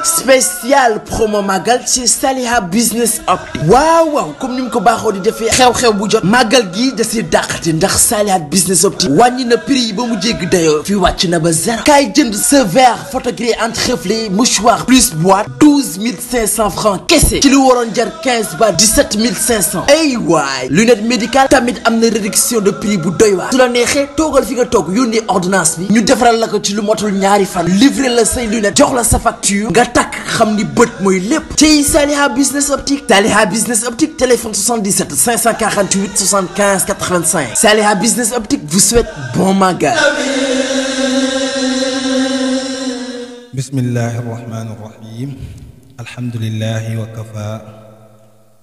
spécial promo magal ci Saliha Business Optique waaw comme ni mu ko baaxoo di defee xew-xew bu jot magal gi da si dàqati ndax Saliha Business Optique wàññi na prix yi ba mu jégg dayoo fi wàcc na ba zéro kaay jënd sa verre photogré entreflé mouchoir plus boîte 12 500 francs kese ci lu waroon jar 15 ba 17 500 ay waay lunette médicale tamit am na réduction de prix bu doy waar su la neexee toogal fi nga toog yónnee ordonnance bi ñu defaral la ko ci lu motul ñaari fan livré la say lunette jox la sa facture nga takk xam ni bët mooy lépp ci Saliha Business Optique. Saliha Business Optique téléphone 77 548 75 85 Saliha Business Optique vous souhaite bon magal. bismillahi rahmani rahim alhamdulillahi wa kafa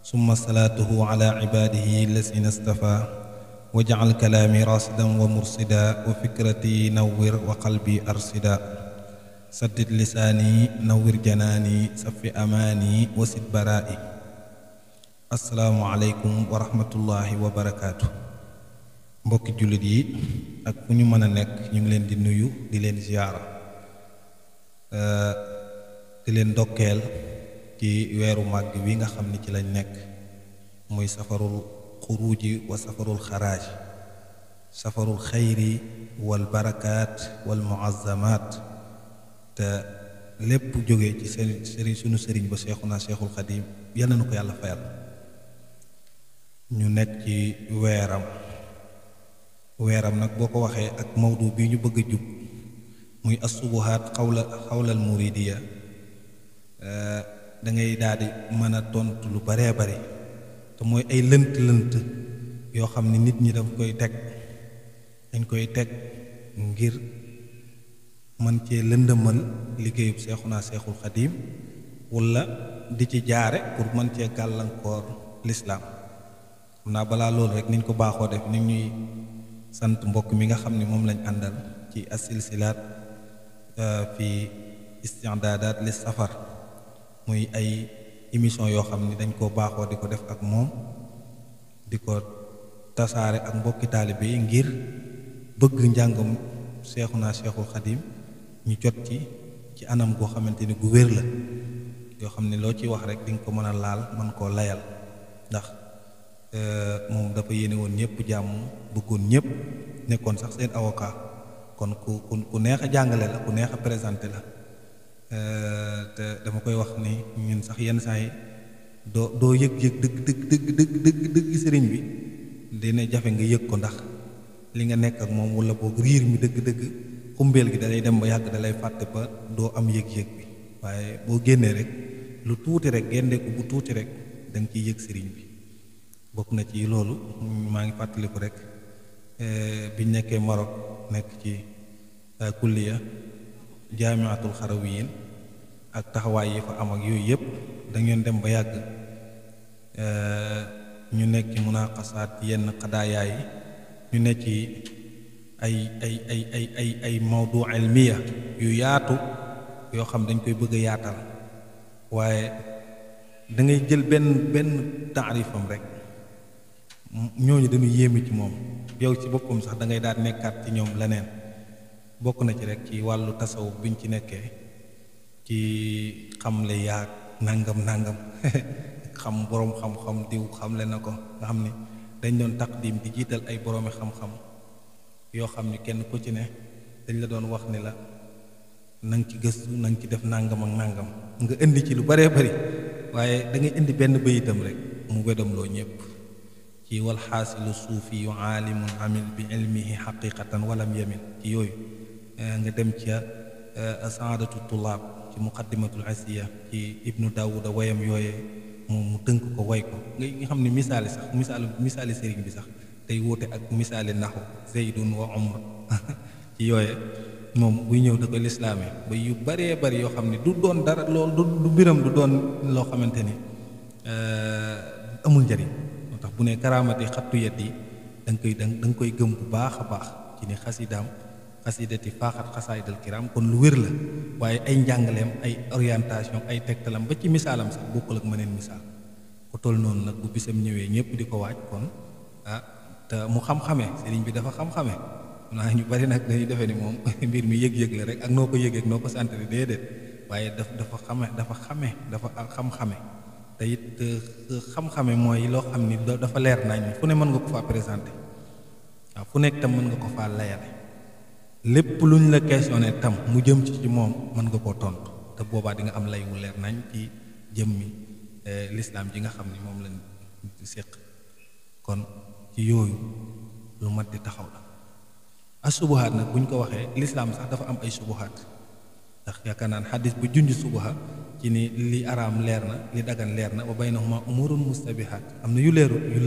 summa salatuhu ala ibadihi lazina istafa waj'al kalami rasidan wa mursida wa fikrati nawwir wa qalbi arsida saddid lisaani nawwir janaani safi amaani wasid baraa'i. assalaamu aleykum wa rahmatullahi wa barakaatu. mbokki jullit yi ak fu ñu mën a nekk ñu ngi leen di nuyu di leen ziyaara di leen ndokkeel ci weeru màgg wi nga xam ni ci lañ nekk muy safarul xuruuji wa safarul xaraaj safarul xayri wal barakaat wal muazzamaat te lépp jóge ci sëriñ sunu sëriñ ba Seexuna Seexul Xadiim yal na nu ko yàlla fayal. ñu nekk ci weeram nag boo ko waxee ak mawdu bi ñu bëgg a jub muy asubuhaat xawlal muridiya da ngay daal di mën a tontu lu baree bari te mooy ay lënt yoo xam ne nit ñi dañ koy teg ngir man cee lëndëmal liggéeyub Seexuna Seexul Xadiim wala di ci jaare pour mën cee gàllankoor lislaam. xam naa balaa loolu rek niñ ko baaxoo def ni ñuy sant mbokk mi nga xam ne moom lañ àndal ci asilsilaat fi isti'daadaat li safar muy ay émission yoo xam ne dañ koo baaxoo di ko def ak moom di ko tasaare ak mbokki taalibe yi ngir bëgg njàngam Seexuna Seexul Xadiim ñu jot ci anam goo xamante ni gu wér la yoo xam ne loo ci wax rek di nga ko mën a laal mën koo layal ndax moom dafa yéene woon ñëpp jàmm bëggoon ñëpp nekkoon sax seen avocat kon ku neex a jàngale la ku neex a présenté la te dama koy wax ni ñun sax yenn saa yi doo yëg dëgg sëriñ bi dina jafe nga yëg ko ndax li nga nekk ak moom wala boog riir mi dëgg xumbeel gi dalay dem ba yàgg dalay fàtte ba doo am yëg-yëg bi waaye boo génnee rek lu tuuti rek génneeku bu tuuti rek da nga ciy yëg sëriñ bi. bokk na ci loolu maa ngi fàttaliku rek biñ nekkee Maroc nekk ci kulliya jaamiatul xarawiyin ak taxawaay yi fa am ak yooyu yëpp dangeen dem ba yàgg ñu nekk ci munaqasaat yenn xadaayaa yi ñu nekk ci ay mawdu ilmiya yu yaatu yoo xam dañ koy bëgg a yaatal waaye da ngay jël benn taarifam rek ñooñu dañu yéeme ci moom yow ci boppam sax da ngay daal nekkaat ci ñoom leneen bokk na ci rek ci wàllu tasawuf biñ ci nekkee ci xamle yaag nangam xam boroom xam-xam diw xamle na ko nga xam ni dañ doon taqdim di jiital ay boroomi xam-xam yoo xam ni kenn ku ci ne dañ la doon wax ni la nang ci gëstu nang ci def nangam ak nangam nga indi ci lu baree bari waaye da ngay indi benn bayitam rek mu wedam loo ñëpp ci wal xaasilu suufi yu aalimun amil bi ilmihi xaqiqatan walam yamin ci yooyu nga dem ca saadatu tulaab ci muqaddimatul asiya ci ibnu daawuda wayam yooye mu tënk ko way ko nga xam ne misaali sëriñ bi sax tey wóote ak misaali naxu zeydun wa umr ci yooye moom buy ñëw da koy lislaame ba yu baree bari yoo xam ne du doon dara loolu du mbiram du doon loo xamante ni amul njariñ moo tax bu ne karaamati xattu yet yi da nga koy gëm bu baax a baax ci ni xasidati faaxat xasaayidal kiram kon lu wér la waaye ay njàngaleem ay orientation ay tegtalam ba ci misaalam sax bokkul ak mëneen misaal ko toll noonu nag bu bisam ñëwee ñëpp di ko waaj kon te mu xam-xame sëriñ bi dafa xam-xame naa ñu bari nag dañuy defee ni moom mbir mi yëg-yëg la rek ak noo ko yëgeeg noo ko sant déedéet waaye dafa xam-xame te it xam-xame mooy loo xam ni dafa leer nañ fu ne mën nga ko faa présenté waaw fu nekk tam mën nga ko faa layale lépp luñ la questionné tam mu jëm ci moom mën nga koo tontu te boobaa di nga am lay wu leer nañ ci jëmmi lislaam ji nga xam ni moom lañ séq kon ci yooyu lu mat di taxaw la asubuhaat nag buñ ko waxee lislaam sax dafa am ay subuhaat ndax yaakaar naan xadis bu junj subuha ci ni li araam leer na li dagan leer na wa baynahuma umurun mustabihaat am na yu leeru yu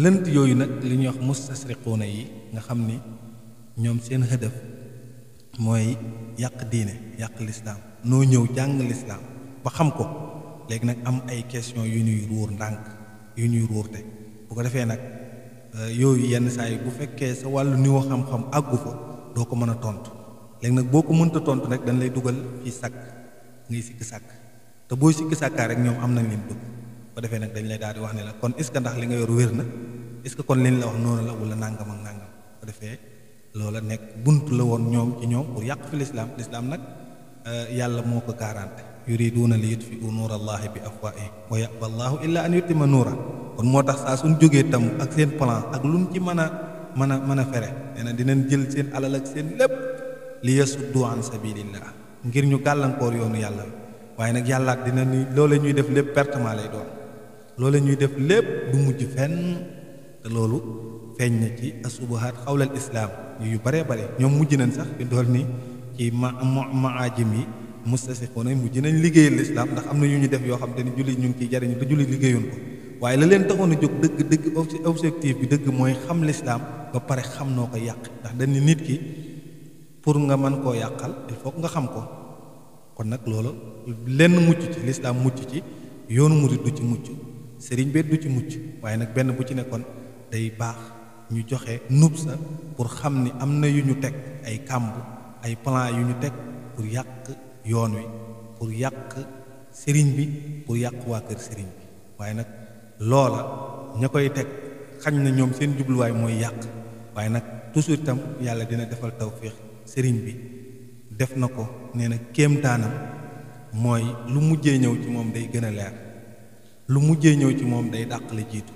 lënt yooyu nag li ñuy wax mustasriquuna yi nga xam ni ñoom seen hëdëf mooy yàq diine yàq lislaam noo ñëw jàng lislaam ba xam ko léegi nag am ay question yu ñuy ruur ndànk yu ñuy ruurte bu ko defee nag yooyu yenn saa yi bu fekkee sa wàllu niveau xam-xam àggu fa doo ko mën a tontu léegi nag boo ko mënta tontu rek dañ lay dugal fii sàkk ngay sikki sàkk te booy sikki sàkkaa rek ñoom am nañ leen bëgg ko defee nag dañ lay daal di wax ne la kon est-ce que ndax li nga yor wér na est-ce que kon liñ la wax noonu la wala nàngam ak nàngam ko defee loola nekk buntu la woon ñoom ci ñoom pour yàq fi lislaam nag yàlla moo ko garanté yuriduuna li yutfiu nuurallahi bi afwaahihim wa yaba allahu illa an yutima nuura kon moo tax saa suñ jógee tam ak seen plan ak luñ ci mën a fere nee na dinañ jël seen alal ak seen lépp li yasuddu an sabilillah ngir ñu gàllankoor yoonu yàlla waaye nag yàlla dina ni loola ñuy def lépp pertement lay doon loola ñuy def lépp du mujj fenn te loolu feeñ na ci asubuhaat xawlal islaam yu baree bare ñoom mujj nañ sax fi dool ni ci maajim yi mustasiqoona mujj nañ liggéeyal lislaam ndax am na yu ñu def yoo xam te ni julli ñu ngi ciy jariñu te julli liggéeyoon ko waaye la leen taxoon a jóg dëgg objectif bi dëgg mooy xam lislaam ba pare xam noo ko yàq ndax dañ ni nit ki pour nga mën koo yàqal il faut nga xam ko kon nag loolu lenn mucc ci lislaam mucc ci yoonu murid du ci mucc sëriñ bi du ci mucc waaye nag benn bu ci nekkoon day baax ñu joxe nub sa pour xam ni am na yu ñu teg ay kàmb ay plan yu ñu teg pour yàq yoon wi pour yàq sëriñ bi pour yàq waa kër sëriñ bi waaye nag loola ña koy teg xañ na ñoom seen jubluwaay mooy yàq waaye nag toujours itam yàlla dina defal tawfiix sëriñ bi def na ko nee na kéemtaanam mooy lu mujjee ñëw ci moom day gën a leer lu mujjee ñëw ci moom day dàqale jiitu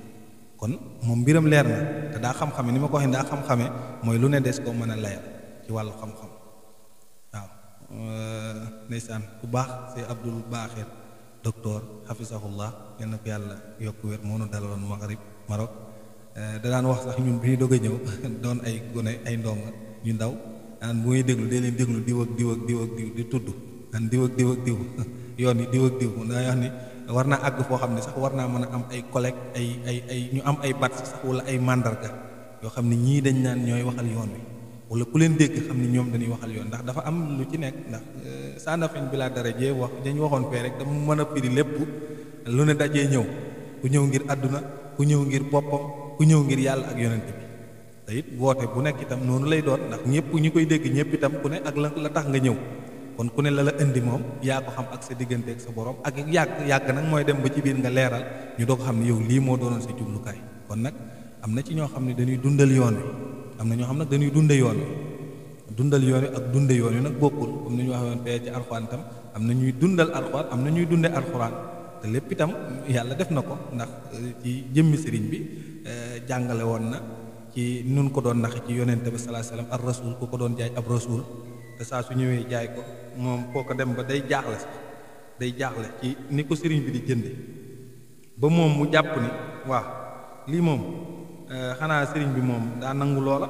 kon moom mbiram leer na te daa xam-xame ni ma ko waxee daa xam-xame mooy lu ne des ko mën a layal ci wàllu xam-xam waaw ndeysaan ku baax c'est Abdul Baaxir docteur xafisahullah yal na ko yàlla yokk wér moo nu dalaloon Maghrib Maroc da daan wax sax ñun bi ñu doog a ñëw doon ay gone ay ndonga ñu ndaw daan bu ngay déglu dee leen déglu diw ak diw ak diw ak diw di tudd daan diw ak diw ak diw yoon yi diw ak diw daa wax ni war naa àgg foo xam ne sax war naa mën a am ay collègue ay ñu am ay bat sax wala ay mandarga yoo xam ne ñii dañ naan ñooy waxal yoon wi wala ku leen dégg xam ne ñoom dañuy waxal yoon ndax dafa am lu ci nekk ndax saanafin bi laa dara jee wax dañ waxoon fee rek dama mën a firi lépp lu ne dajee ñëw ku ñëw ngir àdduna ku ñëw ngir boppam ku ñëw ngir yàlla ak yonent bi te it woote bu nekk itam noonu lay doon ndax ñëpp ñi koy dégg ñëpp itam ku ne ak la tax nga ñëw kon ku ne la indi moom yaa ko xam ak sa diggante ak sa borom ak yàgg nag mooy dem ba ci biir nga leeral ñu doog xam ne yow lii moo doonoon sa jublukaay kon nag am na ci ñoo xam ne dañuy dundal yoon wi am na ñoo xam nag dañuy dunde yoon wi dundal yoon wi ak dunde yoon wi nag bokkul comme ni ñu waxoon fee ci alxuraan itam am na ñuy dundal alxuraan am na ñuy dunde alxuraan te lépp itam yàlla def na ko ndax ci jëmmi sëriñ bi jàngale woon na ci nun ko doon naxe ci yonente bi sallallahu alayhi wasallam ar rasul ku ko doon jaay ab rasul te saa su ñëwee jaay ko moom koo ko dem ba day jaaxle sax day jaaxle ci ni ko sëriñ bi di jënde ba moom mu jàpp ni waaw lii moom xanaa sëriñ bi moom daa nangu loola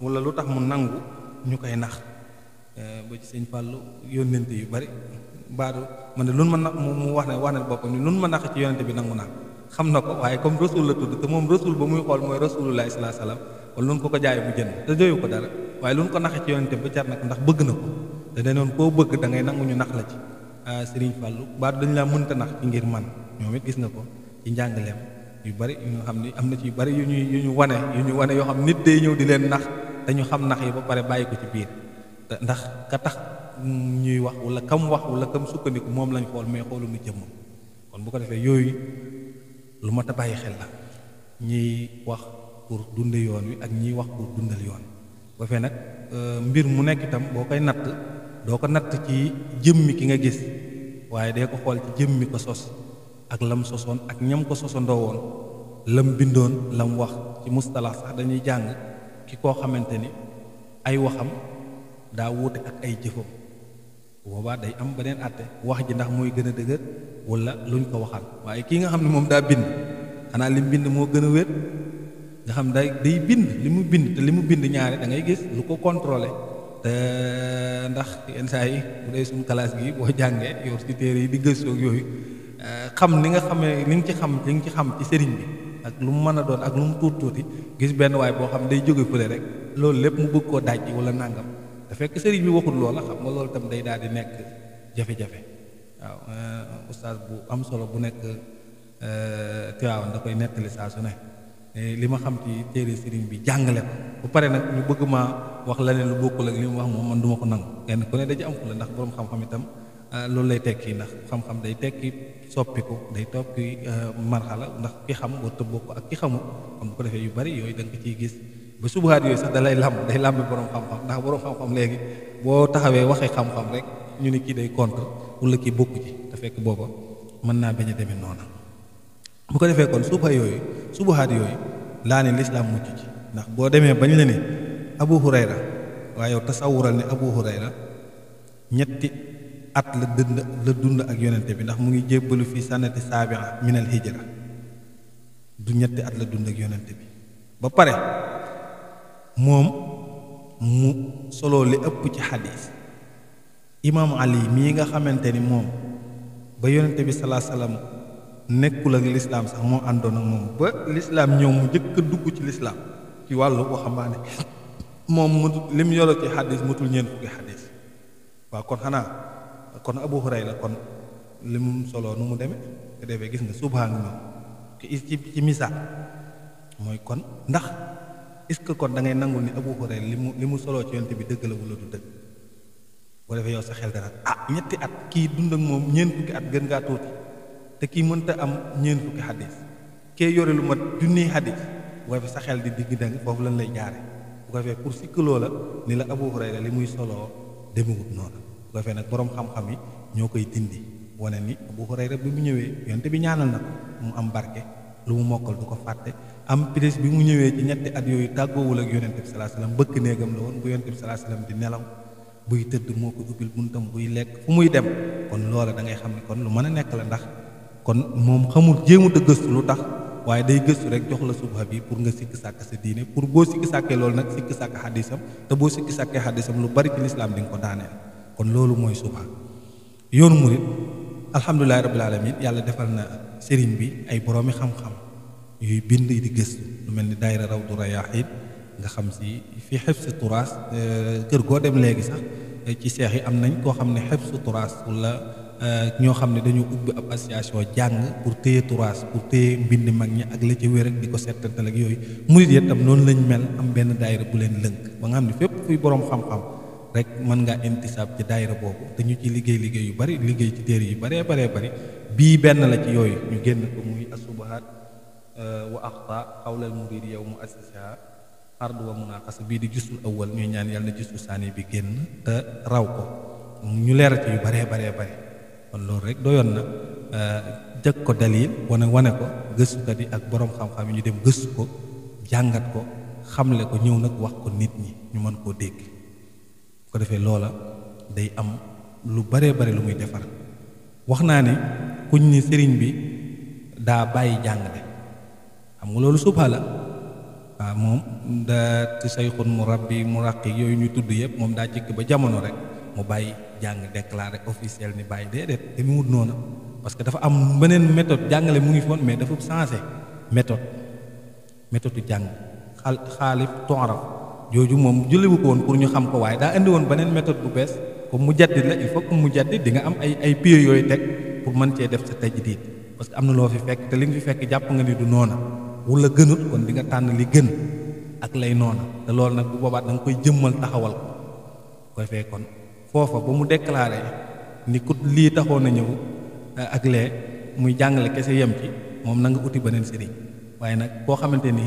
wala lu tax mu nangu ñu koy nax ba ci sëñ Fàllu yónnente yu bari baadu man ne lun ma nax mu wax ne boppam ni lun ma nax ci yonente bi nangu naa xam na ko waaye comme rasul la tudd te moom rasul ba muy xool mooy rasulullahi sallallahu alayhi wasallam wala lun ko jaay mu jënd te doyu ko dara waaye lun ko naxe ci yonente bi ba jar na ko ndax bëgg na ko te danoon koo bëgg da ngay nangu ñu nax la ci sëriñ Fàllu baadu dañu laa mënta nax ci ngir man ñoom it gis nga ko ci njàngaleem yu bari yu nga xam ni am na ci yu bari yu ñu wane yoo xam nit day ñëw di leen nax dañu xam nax yi ba pare bàyyi ko ci biir ndax ka tax ñuy wax wala kam sukkandiku moom lañ xool mais xoolu nu jëmmam kon bu ko defee yooyu lu mat a bàyyi xel la ñiy wax pour dunde yoon wi ak ñiy wax pour dundal yoon ba fee nag mbir mu nekk itam boo koy natt doo ko natt ci jëmmi ki nga gis waaye dee ko xool ci jëmmi ko sos ak lam sosoon ak ñam ko sosandoo woon lam bindoon lam wax ci mustalax sax dañuy jàng ki koo xamante ni ay waxam daa wuute ak ay jëfam boobaa day am beneen àtte wax ji ndax mooy gën a dëgër wala luñ ko waxal waaye kii nga xam ne moom daa bind xanaa li mu bind moo gën a wér nga xam day bind li mu bind te li mu bind ñaare da ngay gis lu ko contrôlé te ndax yenn saa yi bu dee suñu classe gi boo jàngee yor ci téere yi di gëstu ak yooyu xam ni nga xamee li nga ci xam ci sëriñ bi ak lu mu mën a doon ak lu mu tuuti gis benn waay boo xam day jóge fële rek loolu lépp mu bëgg koo dajji wala nàngam te fekk sëriñ bi waxul loola xam nga loolu tam day daal di nekk jafe-jafe waaw oustaz bu am solo bu nekk Tiwaawan da koy nettali saa su ne li ma xam ci téere sëriñ bi jàngale ko bu pare nag ñu bëgg maa wax leneen lu bokkul ak li mu wax moom man duma ko nangu kenn ku ne da ci am fu la ndax boroom xam-xam itam loolu lay tekki ndax xam-xam day tekki soppiku day tokki marxala ndax ki xam warta bokk ak ki xamul kon bu ko defee yu bari yooyu da nga ko ciy gis ba subahaat yooyu sax da lay day làmbi boroom xam-xam ndax boroom xam-xam léegi boo taxawee waxee xam-xam rek ñu ne kii day contre wala kii bokku ci te fekk booba mën naa bañ a demee noona bu ko defee kon subahaat yooyu laa ne lislaam mucc ci ndax boo demee bañ la ne Abu Hurayra waaye yow tasawural ne Abu Hurayra ñetti at la dund ak yonente bi ndax mu ngi jébbalu fi sanati saabia min al hijra du ñetti at la dund ak yonente bi ba pare moom mu solo li ëpp ci xadiis imaam Ali mii nga xamante ni moom ba yonente bi salaa salaam nekkul ak lislaam sax moo àndoon ak moom ba lislaam ñëw mu njëkk a dugg ci lislaam ci wàllu waxambaane moom mu lim yoro ci xadis mutul ñeent fukki xadis waaw kon xanaa kon Abu Hurayra kon li mu soloo nu mu demee te defee gis nga subhaan ñoom ci misaal mooy kon ndax est-ce que kon da ngay nangul ni Abu Hurayra li mu soloo ci yonent bi dëgg la wala du dëgg boo defee yow sa xel dara ñetti at kii dund ak moom ñeent fukki at gën ngaa tuuti te kii mënta am ñeent fukki xadis kee yore lu mat junniy xadis bu ko defee sa xel di digg dang foofu lan lay jaare bu ko defee pour sikkaloo la ni la Abu Hurayra li muy soloo demewut noonu bu ko defee nag boroom xam-xam yi ñoo koy dindi wane ni Abu Hurayra bi mu ñëwee yonte bi ñaanal na ko mu am barke lu mu mokkal du ko fàtte am prise bi mu ñëwee ci ñetti at yooyu tàggoowul ak yonente bi salaa salaam bëkk néegam la woon bu yonente bi salaa salaam di nelaw buy tëdd moo ko ubbil buntam buy lekk fu muy dem kon loola da ngay xam ne kon lu mën a nekk la ndax kon moom xamul jéemut a gëstu lu tax waaye day gëstu rek jox la subha bi pour nga sikki sàkk sa diine pour boo sikki sàkkee loolu nag sikki sàkk xadisam te boo sikki sàkkee xadisam lu bari ci lislaam di nga ko daaneel kon loolu mooy subha yoonu murit alhamdulilahi rabbil alamin yàlla defal na sëriñ bi ay boroomi xam-xam yuy bind di gëstu lu mel ni daayira Rawdu Rayaahiin nga xam si fi xifsi turaas kër goo dem léegi sax ci seex yi am nañ koo xam ne xifsu turaas wala ñoo xam ne dañu ubbi ab association jàng pour téye turaas pour téye mbind mag ñi ak la ci wér ak di ko settantal ak yooyu murit yi tam noonu lañ mel am benn daayira bu leen lënk ba nga xam ne fépp fuy boroom xam-xam rek mën ngaa intisaab ci daayira boobu te ñu ci liggéey yu bari liggéey ci téere yu baree bari bii benn la ci yooyu ñu génn ko muy asubahaat wa axta xawlal murid yow mu assisa ardu wa munaqasa bii di jusul awwal ñuy ñaan yàlla na jusul saani bi génn te raw ko ñu leeral ci yu baree bari kon loolu rek doyoon na jëkk ko dalil wane ko gëstukat yi ak boroom xam-xam yi ñu dem gëstu ko jàngat ko xamle ko ñëw nag wax ko nit ñi ñu mën koo dégg ko defee loola day am lu baree bari lu muy defar wax naa ne kuñ ni sëriñ bi daa bàyyi jàngale xam nga loolu subha la waaw moom daa ci sayxun murabbi muraqi yooyu ñu tudd yëpp moom daa jëkk ba jamono rek mu bàyyi jàng déclaré officiel ni bàyyi déedéet te mu wut noonu parce que dafa am beneen méthode jàngale mu ngi foon mais dafa changé méthode jàng xaalif tonraf jooju moom julliwu ko woon pour ñu xam ko waaye daa indi woon beneen méthode bu bees comme mu jaddit la il faut que mu jaddit di nga am ay pieds yooyu teg pour mën cee def sa tajdiid parce que am na loo fi fekk te li nga fi fekk jàpp nga ni du noona wala gënut kon di nga tànn li gën ak lay noona te loolu nag bu boobaat da nga koy jëmmal taxawal ko koy fekk kon foofa ba mu déclaré ni ku lii taxoon a ñëw ak lee muy jàngale kese yem ci moom na nga uti beneen sëriñ waaye nag koo xamante ni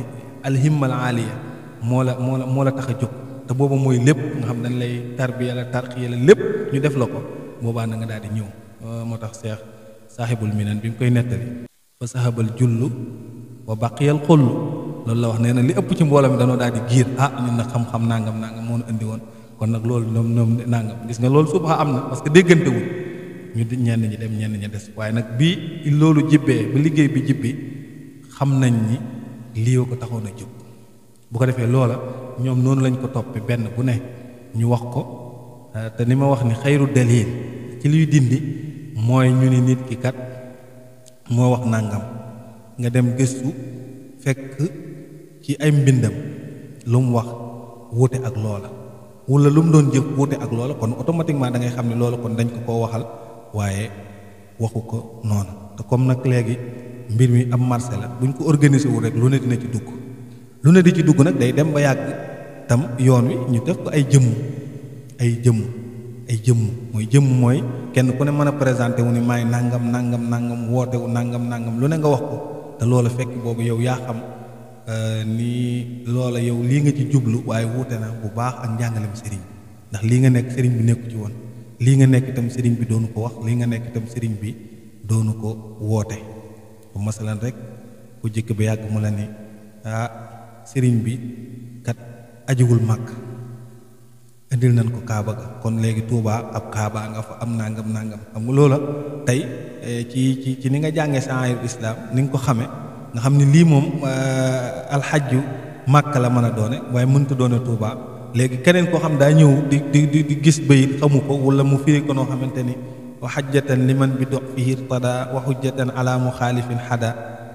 alhimmal aaliya moo la tax a jóg te booba mooy lépp nga xam dañ lay tarbiya la tarxiya la lépp ñu def la ko boobaa na nga daal di ñëw moo tax Seex saaxibul minan bi mu koy nettali fa sahabal jullu wa baqiyal xullu loolu la wax nee na li ëpp ci mbooloo mi danoo daal di giir ñun nag xam-xam nangam moo nu indi woon kon nag loolu ñoom nangam gis nga loolu suba am na parce que déggante wul ñu di ñenn ñi dem ñenn ñi des waaye nag bii loolu jibbee ba liggéey bi jibbi xam nañ ni lii ko taxoon a jóg bu ko defee loola ñoom noonu lañ ko toppee benn bu ne ñu wax ko te ni ma wax ni xayru dalil ci liy dindi mooy ñu ni nit ki kat moo wax nangam nga dem gëstu fekk ci ay mbindam lu mu wax wuute ak loola wala lu mu doon jëf wuute ak loola kon automatiquement da ngay xam ne loola kon dañ ko koo waxal waaye waxu ko noonu te comme nag léegi mbir mi am marché la buñ ko organiser wu rek lu ne dina ci dugg lu ne di ci dugg nag day dem ba yàgg tam yoon wi ñu def ko ay jëmm mooy jëmm mooy kenn ku ne mën a présenté wu ni maay nangam woote wu nangam lu ne nga wax ko te loola fekk boobu yow yaa xam ni loola yow lii nga ci jublu waaye wuute na bu baax ak njàngalem sëriñ ndax lii nga nekk sëriñ bi nekku ci woon lii nga nekk itam sëriñ bi doonu ko wax lii nga nekk itam sëriñ bi doonu ko woote bu masalan rek ku jëkk ba yàgg mu la ni sëriñ bi kat ajiwul màkk indil nañ ko kaaba ga kon léegi Tuubaa ab kaaba nga fa am nangam xam nga loola tey ci ni nga jàngee saayir islam ni nga ko xame nga xam ni lii moom alxajju màkk la mën a doone waaye mënta doone Tuubaa léegi keneen koo xam daa ñëw di gis bayit xamu ko wala mu firi ko noo xamante ni wa xajjatan liman bi dox fihi irtada wa xujjatan ala muxaalifin xada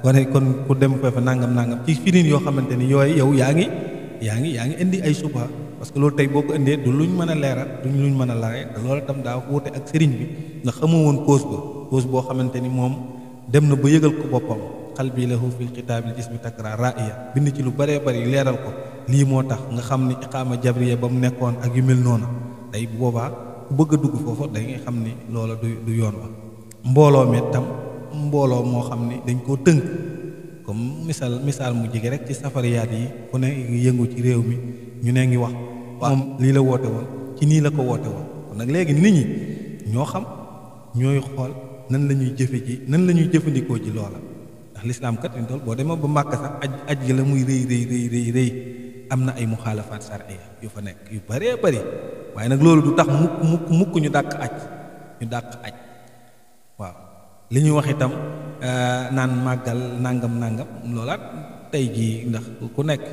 wane kon ku dem foofu nangam ci firin yoo xamante ni yooyu yow yaa ngi indi ay subha parce que loolu tey boo ko indee du luñ mën a leeral duñ luñ mën a laajee te loolu tam daa wuute ak sëriñ bi nga xamoo woon cause boo xamante ni moom dem na ba yëgal ko boppam qalbi lahu fil kitaabil jismi takra ra'iya bind ci lu bëree bëri leeral ko lii moo tax nga xam ni iqaama jabriya ba mu nekkoon ak yu mel noonu tey bu boobaa ku bëgg a dugg foofu da ngay xam ni loola du yoon wa mbooloo mi tam mbooloo moo xam ni dañ koo tënk comme misaal mu jege rek ci safariyaat yi ku ne yëngu ci réew mi ñu ne ngi wax moom lii la woote woon ci nii la ko woote woon kon nag léegi nit ñi ñoo xam ñooy xool nan la ñuy jëfandikoo ci loola ndax lislaam kat ñu toll boo demee ba Màkka sax aj gi la muy rëy am na ay muxaalafaat shar'iyya yu fa nekk yu bëree bëri waaye nag loolu du tax mukk ñu dàq aj waaw li ñuy wax itam naan màggal nangam loolaat tey jii ndax ku nekk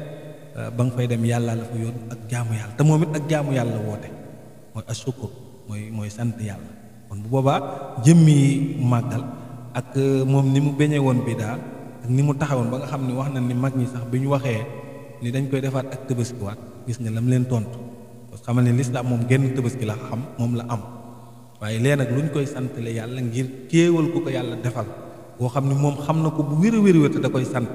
ba nga fay dem yàlla la fa yoon ak jaamu yàlla te moom it ak jaamu yàlla woote mooy ashukur mooy sant yàlla kon bu boobaa jëmmi màggal ak moom ni mu beñe woon bidaa ak ni mu taxawoon ba nga xam ne wax na ni mag ñi sax bi ñu waxee ni dañ koy defaat ak tëbaskiwaat gis nga lam leen tontu parce que xamal ne lislaam moom genn tëbaski la xam moom la am waaye lee nag lu ñu koy santale yàlla ngir kéewal ko yàlla defal boo xam ne moom xam na ko bu wér te da koy sant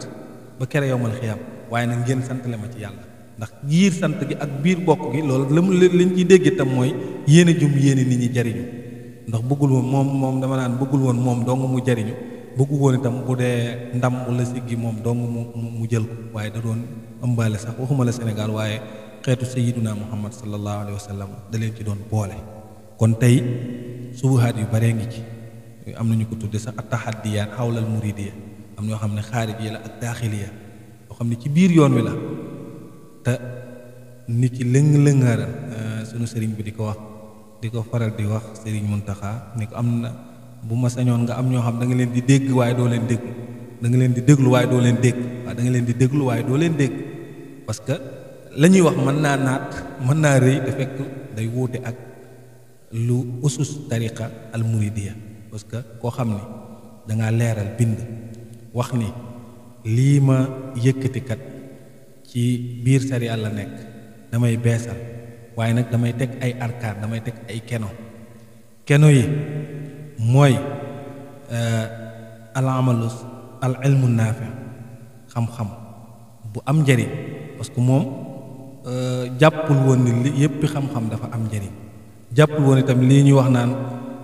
ba kere yowmal xiyam waaye nag ngeen santale ma ci yàlla ndax giir sant gi ak biir bokk gi loolu liñ ciy dégg itam mooy yéene nit ñi jariñu ndax bëggul woon moom dama naan bëggul woon moom dong mu jariñu bëggu woon itam bu dee ndam wala siggi moom dong mu jël ko waaye da doon ëmbaale sax waxuma la Sénégal waaye xeetu sayyiduna Muhammad sallallahu alayhi wa sallam da leen ci doon boole kon tey subuhaat yu baree ngi ci am nañu ko tudde sax at-tahaddiyaat xawlal muridiyya am ñoo xam ne xaariji la ak daaxiliya yoo xam ne ci biir yoon wi la te nit ci lëng-lëngaaral sunu sëriñ bi di ko faral di wax sëriñ Muntaxa ni ko am na bu ma sañoon nga am ñoo xam da nga leen di dégg waaye doo leen déglu da nga leen di déglu waaye doo leen dégg waaye da nga leen di déglu waaye doo leen dégg parce que la ñuy wax mën naa naat mën naa rëy te fekk day wuute ak lu usus tariqa al muridiyya parce que koo xam ni dangaa leeral bind wax ni lii ma yëkkatikat ci biir sariya la nekk damay beesal waaye nag damay teg ay arkaan damay teg ay keno yi mooy al ilmu naafi xam-xam bu am njëriñ parce que moom jàppul woon ni li yépp xam-xam dafa am njëriñ jàppul woon itam lii ñuy wax naan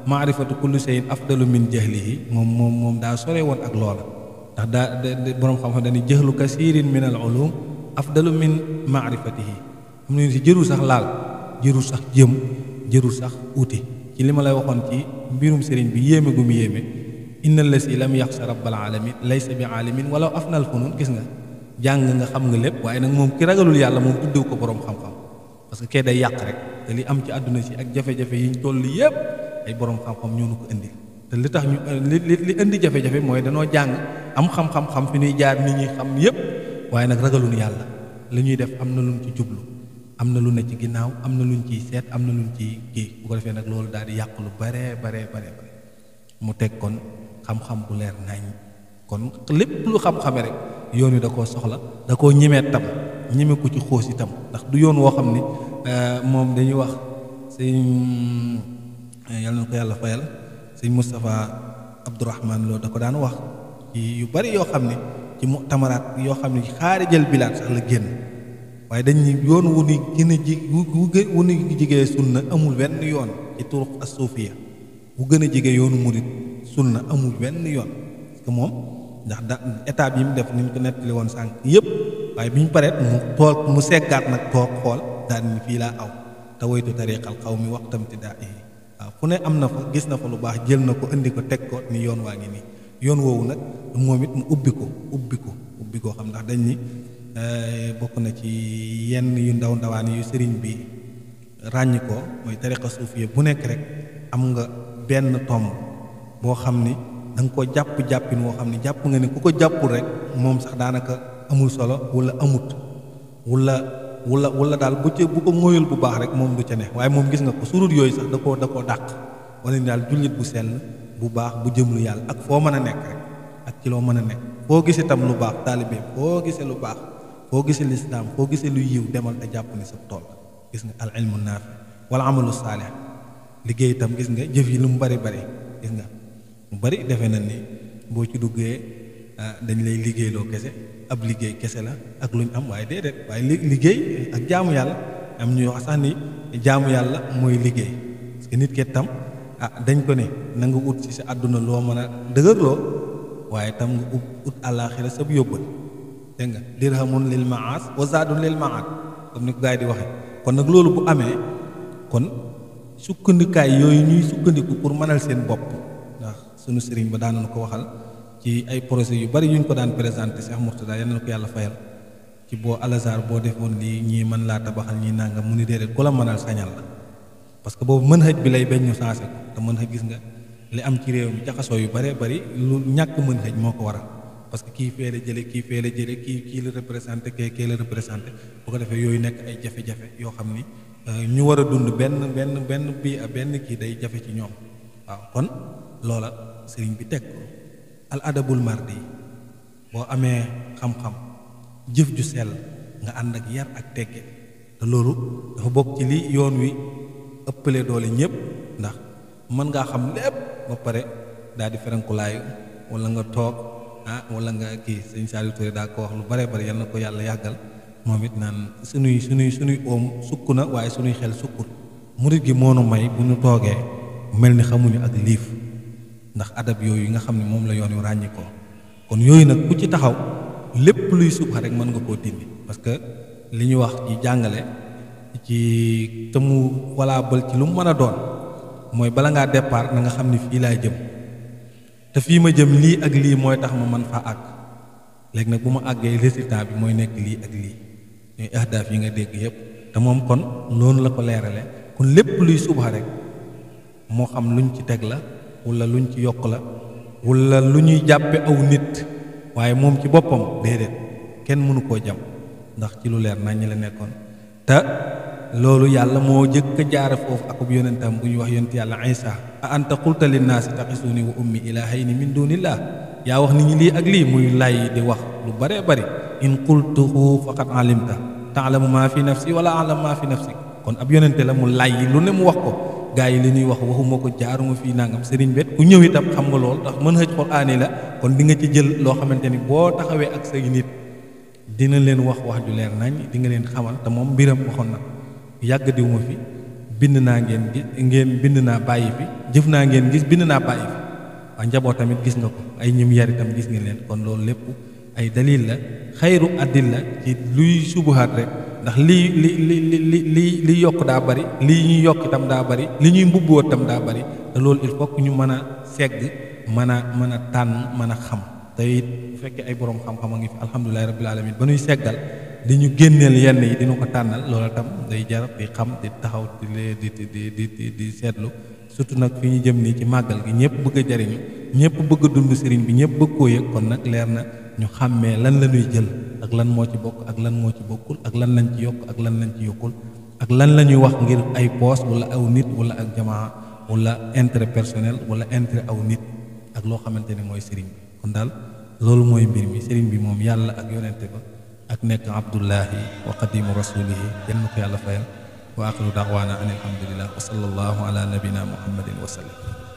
maarifatu kulli shay'in afdalu min jahlihi moom daa sore woon ak loola ndax daa boroom xam-xam dañuy jahlu kasiirin min al ulum afdalu min maarifatihi am nañu si jërul sax laal jërul sax jëm jërul sax uti ci li ma lay waxoon ci mbirum sëriñ bi yéeme gu mu yéeme innal lasi lam yaxsha rabbal alamin laysa bi alimin wala afnal funun gis nga jàng nga xam nga lépp waaye nag moom ki ragalul yàlla moom tuddew ko boroom xam-xam parce que kee day yàq rek te li am ci àdduna si ak jafe-jafe yi ñu toll yépp ay boroom xam-xam ñoo nu ko indi te li tax ñu li indi jafe-jafe mooy danoo jàng am xam-xam fi ñuy jaar nit ñi xam yépp waaye nag ragalul yàlla li ñuy def am na luñ ci jublu am na lu ne ci ginnaaw am na luñ ciy seet am na luñ ciy kii bu ko defee nag loolu daal di yàq lu bare mu teg kon xam-xam bu leer nañ kon lépp lu xam-xame rek yoon wi da koo soxla da koo ñemee tam ñeme ko ci xoos itam ndax du yoon woo xam ni moom dañuy wax sëñ yàlla na ko yàlla fayal sëñ Moustapha Abdourahman Lo da ko daan wax ci yu bari yoo xam ne ci mu'tamaraat yoo xam ne xaarijal bilaat sax la génn waaye dañ ni yoon wu ni gën a wu ni jigee sunna amul benn yoon ci turuq as-suufiya bu gën a jige yoonu murit sunna amul benn yoon parce que moom ndax étape yi mu def ni ñu ko nettali woon sànq yëpp waaye bi ñu pareet mu toog mu seggaat nag toog xool daal ni fii laa aw te woytu tariqal xaw mi waxtam ti daa waaw fu ne am na fa gis na fa lu baax jël na ko indi ko teg ko ni yoon waa ngi nii yoon woowu nag moom it mu ubbi ko xam ndax dañ ni bokk na ci yenn yu ndaw ndawaan yu sëriñ bi ràññ ko mooy tariqa suufiya bu nekk rek am nga benn tomb boo xam ni da nga ko jàppin woo xam ni jàpp nga ne ku ko jàppul rek moom sax daanaka amul solo wala amut wala daal bu ko moyul bu baax rek moom du ca ne waaye moom gis nga ko surut yooyu sax da koo dàq wala ni daal jullit bu sell bu baax bu jëm lu yàlla ak foo mën a nekk rek ak ci loo mën a nekk foo gisee tam lu baax taalibe foo gisee lu baax foo gisee lislaam foo gisee lu yiw demal te jàpp ni sa tool gis nga al ilmu naafi wala amalu saalih liggéey itam gis nga jëf yi lu mu bari gis nga mu bari defe na ni boo ci duggee dañ lay liggéeyloo kese ab liggéey kese la ak lu ñu am waaye déedéet waaye liggéey ak jaamu yàlla am ñuy wax sax ni jaamu yàlla mooy liggéey parce que nit ke tam dañ ko ne na nga ut ci sa àdduna loo mën a dëgërloo waaye tam nga ut àllaaxira sab yóbbal dégg nga dirhamun lil maas wa zaadun lil maad comme ni ko gars yi di waxee kon nag loolu bu amee kon sukkandikaay yooyu ñuy sukkandiku pour mënal seen bopp ndax sunu sëriñ ba daanoon ko waxal ci ay projet yu bari yuñ ko daan présenté Cheikh Mourtada yal na ko yàlla fayal ci boo alazar boo defoon lii ñii mën laa tabaxal ñii nangam mu ni déedéet ku la mënal sañal la parce que boobu mën xëj bi lay bañ ñu sensé ko te mën xëj gis nga li am ci réew mi jaxasoo yu baree bari lu ñàkk mën xëj moo ko waral parce que kii fee la jële kii la représenté kii la représenté bu ko defee yooyu nekk ay jafe-jafe yoo xam ni ñu war a dund benn benn kii day jafe ci ñoom waaw kon loola sëriñ bi teg ko al adabul mardi boo amee xam-xam jëf ju sell nga ànd ak yar ak tegge te loolu dafa bokk ci li yoon wi ëppale doole ñëpp ndax mën ngaa xam lépp ba pare daal di ferankulaayu wala nga toog wala nga kii sëñ Saliou Touré daa ko wax lu bare yal na ko yàlla yàggal moom it naan sunuy oom sukk na waaye sunuy xel sukkut murit gi moonu may bu ñu toogee mel ni xamuñu ak liif ndax adab yooyu nga xam ne moom la yoon yu ràññi ko kon yooyu nag ku ci taxaw lépp luy subha rek mën nga koo dindi parce que li ñu wax ci jàngale ci te mu valable ci lu mu mën a doon mooy bala ngaa départ na nga xam ni fii laa jëm te fii ma jëm lii ak lii mooy tax ma mën faa àgg léegi nag bu ma àggee résultat bi mooy nekk lii ak lii ñooy ahdaaf yi nga dégg yépp te moom kon loolu la ko leerale kon lépp luy subha rek moo xam luñ ci teg la wala luñ ci yokk la wala lu ñuy jàppe aw nit waaye moom ci boppam déedéet kenn mënu koo jam ndax ci lu leer nañ la nekkoon te loolu yàlla moo jëkk a jaare foofu akub yonentam bu ñuy wax yonent yàlla Isa a anta qulta linnaasi taxisuuni wa ummi ilaahayni min duunillah yaa wax nit ñi lii ak lii muy lay di wax lu bare bari in qultuhu faqad alimta taalamu maa fi nafsi wala alamu maa fi nafsi kon ab yonente la mu lay lu ne mu wax ko gaa yi li ñuy wax waxuma ko jaaruma fii nangam sëriñ bet ku ñëw itam xam nga lool ndax mën xëj quraani la kon di nga ci jël loo xamante ni boo taxawee ak say nit dina leen wax ju leer nañ di nga leen xamal te moom mbiram waxoon na yàgg diwuma fi bind naa ngeen bind naa bàyyi fi jëf naa ngeen gis bind naa bàyyi fi waa njaboot tamit gis nga ko ay ñim yar itam gis nga leen kon loolu lépp ay dalil la xayru addil la ci luy subuhaat rek ndax li yokk daa bari lii ñuy yokk itam daa bari li ñuy mbubboo itam daa bari te loolu il faut que ñu mën a segg mën a tànn mën a xam te it bu fekkee ay borom xam-xam a ngi fi alhamdulilahi rabbil alamin ba ñuy seggal di ñu génneel yenn yi dina ko tànnal loolu itam day jar di xam di taxaw di seetlu surtout nag fi ñu jëm nii ci màggal gi ñëpp bëgg a jariñu ñëpp bëgg a dund sëriñ bi ñëpp bëgg koo yëg kon nag leer na ñu xàmmee lan la ñuy jël ak lan moo ci bokk ak lan moo ci bokkul ak lan lañ ci yokk ak lan lañ ci yokkul ak lan la ñuy wax ngir ay poos wala aw nit wala ak jamaa wala intérêt personnel wala intérêt aw nit ak loo xamante ne mooy sëriñ bi kon daal loolu mooy mbir mi sëriñ bi moom yàlla ak yonente ba ak nekk abdullahi wa qadimu rasulihi yenn ko yàlla fayal wa axiru da'wana an alhamdulillah wa sallallahu ala nabina muhammadin wa sallam